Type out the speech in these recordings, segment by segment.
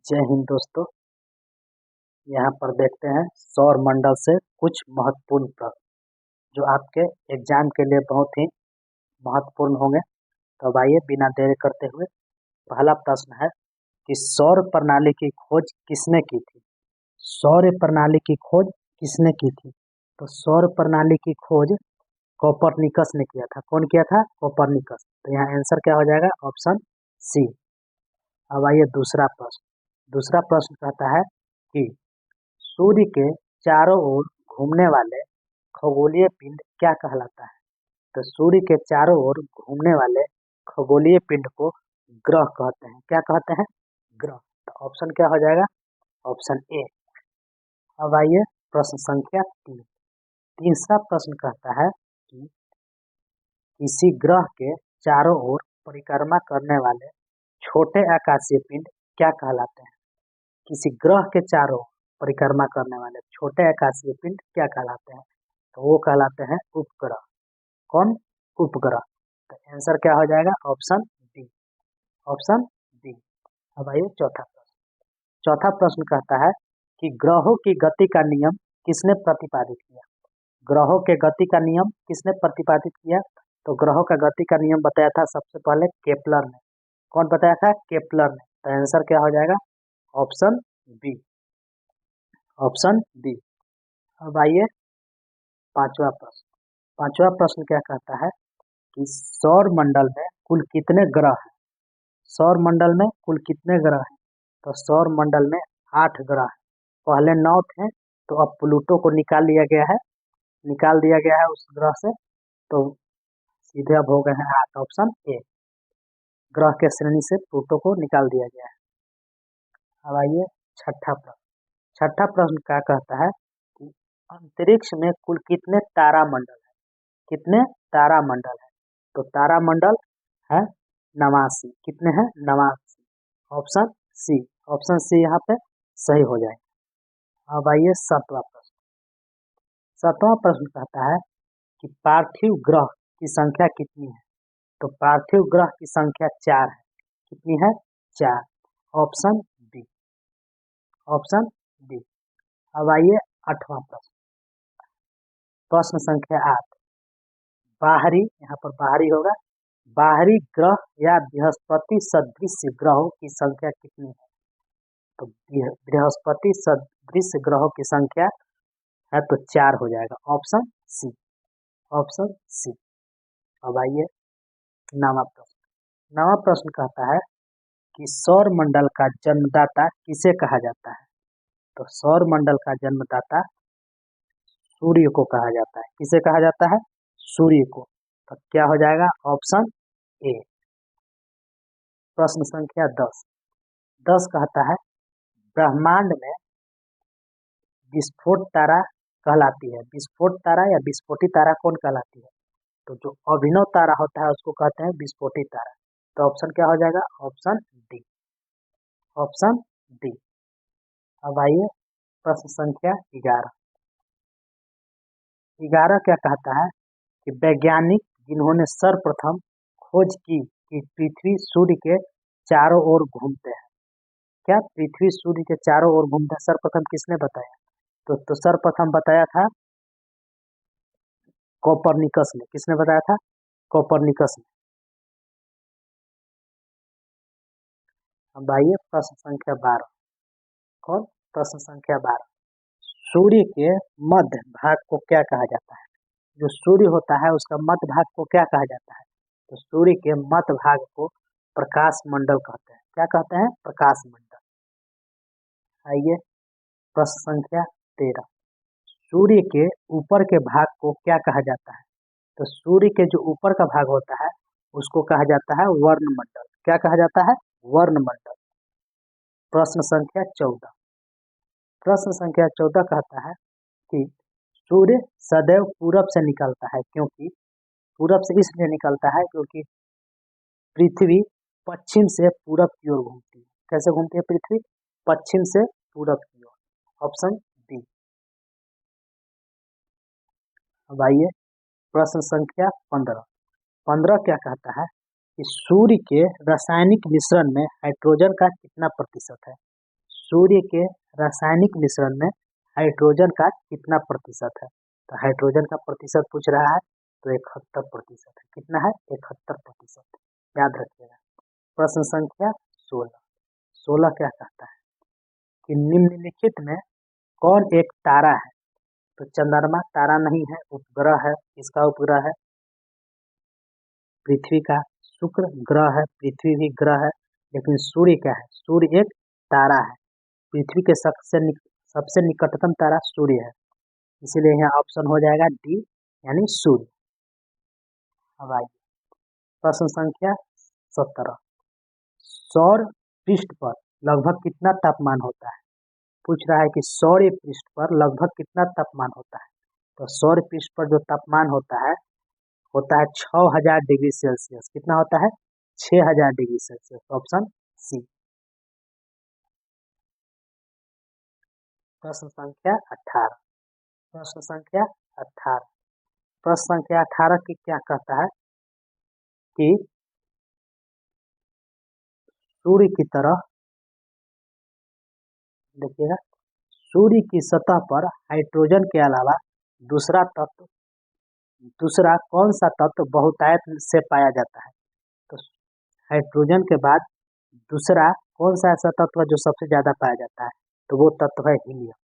जय हिंद दोस्तों। यहाँ पर देखते हैं सौर मंडल से कुछ महत्वपूर्ण प्रश्न जो आपके एग्जाम के लिए बहुत ही महत्वपूर्ण होंगे। तो अब आइए बिना देरी करते हुए पहला प्रश्न है कि सौर प्रणाली की खोज किसने की थी। सौर प्रणाली की खोज किसने की थी? तो सौर प्रणाली की खोज कोपरनिकस ने किया था। कौन किया था? कोपरनिकस। तो यहाँ आंसर क्या हो जाएगा? Option C. अब आइए दूसरा प्रश्न। दूसरा प्रश्न कहता है कि सूर्य के चारों ओर घूमने वाले खगोलीय पिंड क्या कहलाता है? तो सूर्य के चारों ओर घूमने वाले खगोलीय पिंड को ग्रह कहते हैं। क्या कहते हैं? ग्रह। तो ऑप्शन क्या हो जाएगा? Option A. अब आइए प्रश्न संख्या 3। तीसरा प्रश्न कहता है कि किसी ग्रह के चारों ओर परिक्रमा करने वाले छोटे आकाशीय पिंड क्या कहलाते हैं? किसी ग्रह के चारों ओर परिक्रमा करने वाले छोटे आकाशीय पिंड क्या कहलाते हैं? तो वो कहलाते हैं उपग्रह। कौन? उपग्रह। तो आंसर क्या हो जाएगा? Option D. Option D. अब आइए चौथा प्रश्न। चौथा प्रश्न कहता है कि ग्रहों की गति का नियम किसने प्रतिपादित किया? ग्रहों के गति का नियम किसने प्रतिपादित किया? तो ग्रहों का गति का नियम बताया था सबसे पहले केपलर ने। कौन बताया था? केपलर ने। तो आंसर क्या हो जाएगा? Option B. Option B. अब आइए पांचवा प्रश्न। पांचवा प्रश्न क्या कहता है कि सौर मंडल में कुल कितने ग्रह हैं? सौर मंडल में कुल कितने ग्रह हैं? तो सौर मंडल में 8 ग्रह हैं। पहले 9 थे, तो अब प्लूटो को निकाल लिया गया है। निकाल दिया गया है उस ग्रह से, तो सीधे अब हो गए हैं 8। Option A. ग्रह के श्रेणी से प्लूटो को निकाल दिया गया है। अब आइए छठा प्रश्न। छठा प्रश्न क्या कहता है कि अंतरिक्ष में कुल कितने तारामंडल है? कितने तारामंडल है? तो तारामंडल है 89। कितने हैं? 89। Option C. ऑप्शन सी यहाँ पे सही हो जाएगा। अब आइए सातवां प्रश्न। सातवां प्रश्न कहता है कि पार्थिव ग्रह की संख्या कितनी है? तो पार्थिव ग्रह की संख्या 4 है। कितनी है? 4। Option D. Option D. अब आइए आठवां प्रश्न। प्रश्न संख्या 8। बाहरी, यहाँ पर बाहरी होगा, बाहरी ग्रह या बृहस्पति सदृश ग्रहों की संख्या कितनी है? तो बृहस्पति सदृश ग्रहों की संख्या है तो 4 हो जाएगा। Option C. Option C. अब आइए नवा प्रश्न। नवा प्रश्न कहता है कि सौर मंडल का जन्मदाता किसे कहा जाता है? तो सौर मंडल का जन्मदाता सूर्य को कहा जाता है। किसे कहा जाता है? सूर्य को। तो क्या हो जाएगा? Option A. प्रश्न संख्या 10। 10 कहता है ब्रह्मांड में विस्फोट तारा कहलाती है। विस्फोट तारा या विस्फोटी तारा कौन कहलाती है? तो जो अभिनव तारा होता है उसको कहते हैं विस्फोटी तारा। तो ऑप्शन क्या हो जाएगा? Option D. Option D. अब आइए प्रश्न संख्या 11। 11 क्या कहता है कि वैज्ञानिक जिन्होंने सर्वप्रथम खोज की कि पृथ्वी सूर्य के चारों ओर घूमते हैं। क्या पृथ्वी सूर्य के चारों ओर घूमते हैं? सर्वप्रथम किसने बताया? तो सर्वप्रथम बताया था कोपरनिकस ने। किसने बताया था? कोपरनिकस ने। अब आइए प्रश्न संख्या 12। कौन? प्रश्न संख्या 12। सूर्य के मध्य भाग को क्या कहा जाता है? जो सूर्य होता है उसका मध्य भाग को क्या कहा जाता है? तो सूर्य के मध्य भाग को प्रकाश मंडल कहते हैं। क्या कहते हैं? प्रकाश मंडल। आइए प्रश्न संख्या 13। सूर्य के ऊपर के भाग को क्या कहा जाता है? तो सूर्य के जो ऊपर का भाग होता है उसको कहा जाता है वर्णमंडल। क्या कहा जाता है? वर्णमंडल। प्रश्न संख्या 14। प्रश्न संख्या 14 कहता है कि सूर्य सदैव पूरब से निकलता है, क्योंकि पूरब से इसलिए निकलता है क्योंकि पृथ्वी पश्चिम से पूरब की ओर घूमती है। कैसे घूमती है पृथ्वी? पश्चिम से पूरब की ओर। Option D. अब आइए प्रश्न संख्या 15। 15 क्या कहता है कि सूर्य के रासायनिक मिश्रण में हाइड्रोजन का कितना प्रतिशत है? सूर्य के रासायनिक मिश्रण में हाइड्रोजन का कितना प्रतिशत है? तो हाइड्रोजन का प्रतिशत पूछ रहा है, तो 71% है। कितना है? 71%। याद रखिएगा। प्रश्न संख्या 16। 16 क्या कहता है कि निम्नलिखित में कौन एक तारा है? तो चंद्रमा तारा नहीं है, उपग्रह है। इसका उपग्रह है पृथ्वी का। शुक्र ग्रह है, पृथ्वी भी ग्रह है। लेकिन सूर्य क्या है? सूर्य एक तारा है। पृथ्वी के सबसे निकटतम तारा सूर्य है, इसीलिए यहाँ ऑप्शन हो जाएगा डी, यानी सूर्य। अब आइए प्रश्न संख्या 17। सौर पृष्ठ पर लगभग कितना तापमान होता है? पूछ रहा है कि सौर पृष्ठ पर लगभग कितना तापमान होता है। तो सौर पृष्ठ पर जो तापमान होता है 6000 डिग्री सेल्सियस। कितना होता है? 6000 डिग्री सेल्सियस। Option C. प्रश्न संख्या 18। प्रश्न संख्या 18। प्रश्न संख्या 18 की क्या कहता है कि सूर्य की तरह देखिएगा, सूर्य की सतह पर हाइड्रोजन के अलावा दूसरा कौन सा तत्व बहुतायत से पाया जाता है? तो हाइड्रोजन के बाद दूसरा कौन सा ऐसा तत्व है जो सबसे ज्यादा पाया जाता है? तो वो तत्व है हीलियम।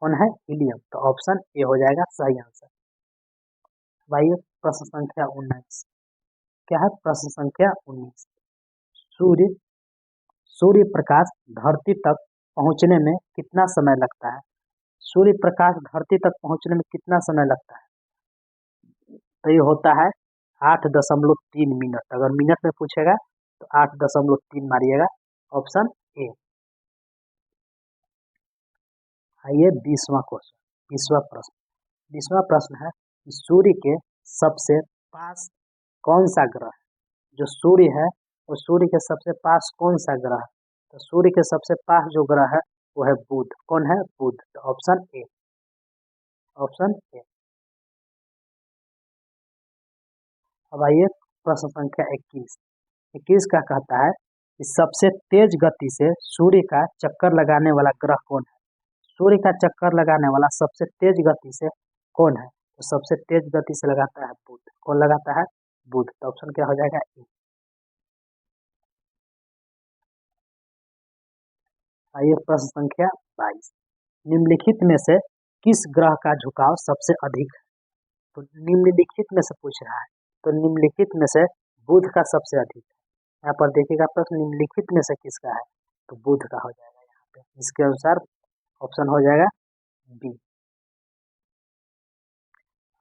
कौन है? हीलियम। तो ऑप्शन ए हो जाएगा सही आंसर। आइए प्रश्न संख्या 19। क्या है? प्रश्न संख्या 19। सूर्य सूर्य प्रकाश धरती तक पहुंचने में कितना समय लगता है? सूर्य प्रकाश धरती तक पहुंचने में कितना समय लगता है? तो ये होता है 8.3 मिनट। अगर मिनट में पूछेगा तो 8.3 मारिएगा। Option A. आइए 20वां क्वेश्चन, 20वां प्रश्न। 20वां प्रश्न है कि सूर्य के सबसे पास कौन सा ग्रह है? जो सूर्य है वो सूर्य के सबसे पास कौन सा ग्रह है? तो सूर्य के सबसे पास जो ग्रह है वो है बुध। कौन है? बुध। तो ऑप्शन ए। Option A. अब आइए प्रश्न संख्या 21। 21 का कहता है कि सबसे तेज गति से सूर्य का चक्कर लगाने वाला ग्रह कौन है? सूर्य का चक्कर लगाने वाला सबसे तेज गति से कौन है? तो सबसे तेज गति से लगाता है बुध। कौन लगाता है? बुध। तो ऑप्शन क्या हो जाएगा? ए। आइए प्रश्न संख्या 22। निम्नलिखित में से किस ग्रह का झुकाव सबसे अधिक है? तो निम्नलिखित में से पूछ रहा है, तो निम्नलिखित में से बुध का सबसे अधिक है। यहाँ पर देखिएगा प्रश्न निम्नलिखित में से किसका है, तो बुध का हो जाएगा यहाँ पे। इसके अनुसार ऑप्शन हो जाएगा बी।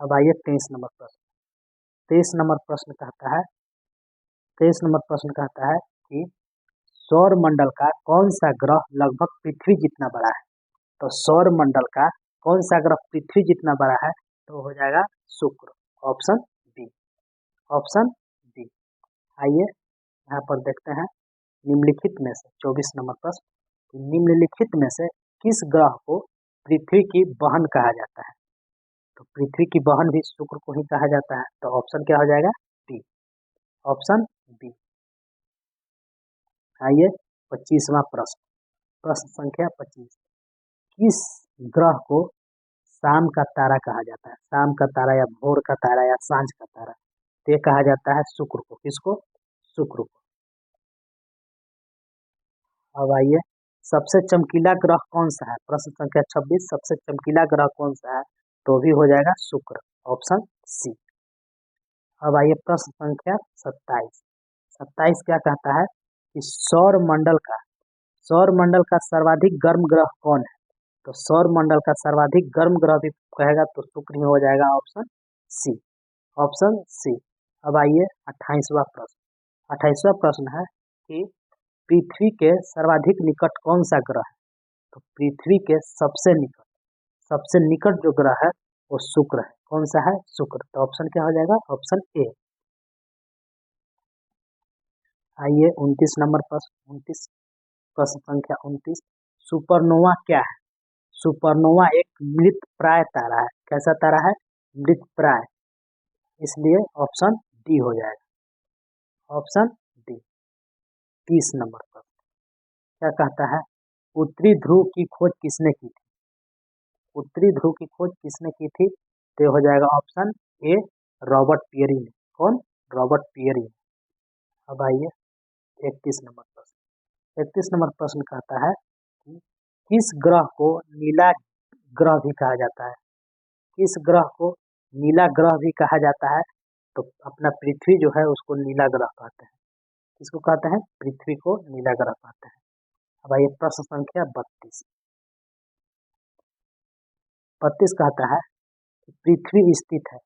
अब आइए 23 नंबर प्रश्न। 23 नंबर प्रश्न कहता है 23 नंबर प्रश्न कहता है कि सौर मंडल का कौन सा ग्रह लगभग पृथ्वी जितना बड़ा है? तो सौर मंडल का कौन सा ग्रह पृथ्वी जितना बड़ा है? तो हो जाएगा शुक्र। Option B. Option B. आइए यहाँ पर देखते हैं निम्नलिखित में से 24 नंबर प्रश्न। निम्नलिखित में से किस ग्रह को पृथ्वी की बहन कहा जाता है? तो पृथ्वी की बहन भी शुक्र को ही कहा जाता है। तो ऑप्शन क्या हो जाएगा? बी। Option B. आइए 25वां प्रश्न। प्रश्न संख्या 25। किस ग्रह को शाम का तारा कहा जाता है? शाम का तारा या भोर का तारा या सांझ का तारा, तो ये कहा जाता है शुक्र को। किसको? शुक्र को। अब आइए सबसे चमकीला ग्रह कौन सा है? प्रश्न संख्या 26। सबसे चमकीला ग्रह कौन सा है? तो भी हो जाएगा शुक्र। Option C. अब आइए प्रश्न संख्या 27। 27 क्या कहता है कि सौर मंडल का सर्वाधिक गर्म ग्रह कौन है? तो सौर मंडल का सर्वाधिक गर्म ग्रह भी कहेगा तो शुक्र ही हो जाएगा। Option C. Option C. अब आइए 28वां प्रश्न। 28वां प्रश्न है कि पृथ्वी के सर्वाधिक निकट कौन सा ग्रह है? तो पृथ्वी के सबसे निकट जो ग्रह है वो शुक्र है। कौन सा है? शुक्र। तो ऑप्शन क्या हो जाएगा? Option A. आइए 29 नंबर प्रश्न। 29 प्रश्न संख्या 29। सुपरनोवा क्या है? सुपरनोवा एक मृत प्राय तारा है। कैसा तारा है? मृत प्राय। इसलिए ऑप्शन डी हो जाएगा। Option D. 30 नंबर प्रश्न क्या कहता है उत्तरी ध्रुव की खोज किसने की थी? उत्तरी ध्रुव की खोज किसने की थी? तो हो जाएगा ऑप्शन ए रॉबर्ट पियरी ने। कौन? Robert Peary. अब आइए 31 नंबर प्रश्न। 31 नंबर प्रश्न कहता है कि किस ग्रह को नीला ग्रह भी कहा जाता है? किस ग्रह को नीला ग्रह भी कहा जाता है? तो अपना पृथ्वी जो है उसको नीला ग्रह कहते हैं। किसको कहते हैं? पृथ्वी को नीला ग्रह कहते हैं। अब आइए प्रश्न संख्या 32। 32 कहता है कि पृथ्वी स्थित है,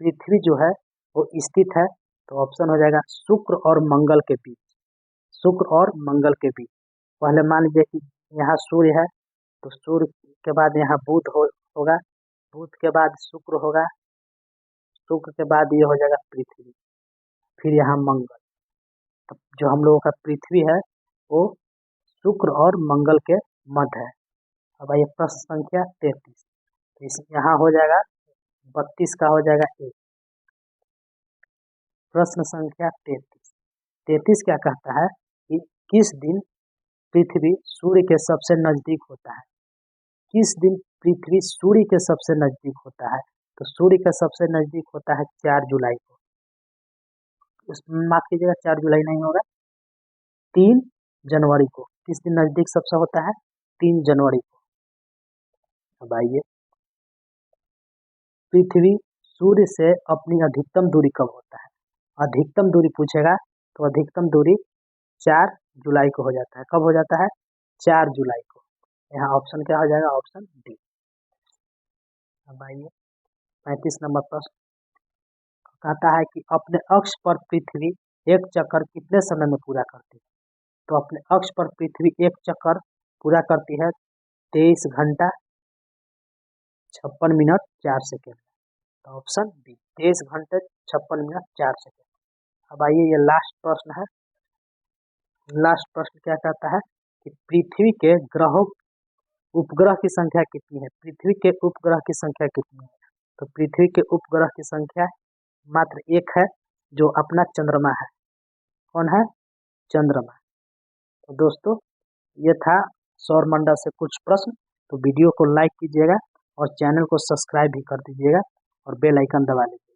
पृथ्वी जो है वो स्थित है, तो ऑप्शन हो जाएगा शुक्र और मंगल के बीच। शुक्र और मंगल के बीच। पहले मान लीजिए कि यहाँ सूर्य है, तो सूर्य के बाद यहाँ बुध होगा, बुध के बाद शुक्र होगा, शुक्र के बाद ये हो जाएगा पृथ्वी, फिर यहाँ मंगल। तो जो हम लोगों का पृथ्वी है वो शुक्र और मंगल के मध्य है। अब आइए प्रश्न संख्या 33। तो इस यहाँ हो जाएगा 32 का हो जाएगा ए। प्रश्न संख्या 33। 33 क्या कहता है कि किस दिन पृथ्वी सूर्य के सबसे नजदीक होता है? किस दिन पृथ्वी सूर्य के सबसे नजदीक होता है? तो सूर्य के सबसे नजदीक होता है 4 जुलाई को। उसमें माफ कीजिएगा 4 जुलाई नहीं होगा, 3 जनवरी को। किस दिन नजदीक सबसे होता है? 3 जनवरी को। अब आइए पृथ्वी सूर्य से अपनी अधिकतम दूरी कब होता है? अधिकतम दूरी पूछेगा तो अधिकतम दूरी 4 जुलाई को हो जाता है। कब हो जाता है? 4 जुलाई को। यहाँ ऑप्शन क्या हो जाएगा? Option D. अब आइए 35 नंबर प्रश्न कहता है कि अपने अक्ष पर पृथ्वी एक चक्कर कितने समय में पूरा करती है? तो अपने अक्ष पर पृथ्वी एक चक्कर पूरा करती है 23 घंटा 56 मिनट 4 सेकेंड। तो ऑप्शन बी 23 घंटे 56 मिनट 4 सेकेंड। अब आइए ये लास्ट प्रश्न है। लास्ट प्रश्न क्या कहता है कि पृथ्वी के ग्रहों उपग्रह की संख्या कितनी है? पृथ्वी के उपग्रह की संख्या कितनी है? तो पृथ्वी के उपग्रह की संख्या मात्र एक है, जो अपना चंद्रमा है। कौन है? चंद्रमा। तो दोस्तों ये था सौरमंडल से कुछ प्रश्न। तो वीडियो को लाइक कीजिएगा और चैनल को सब्सक्राइब भी कर दीजिएगा और बेल आइकन दबा लीजिएगा।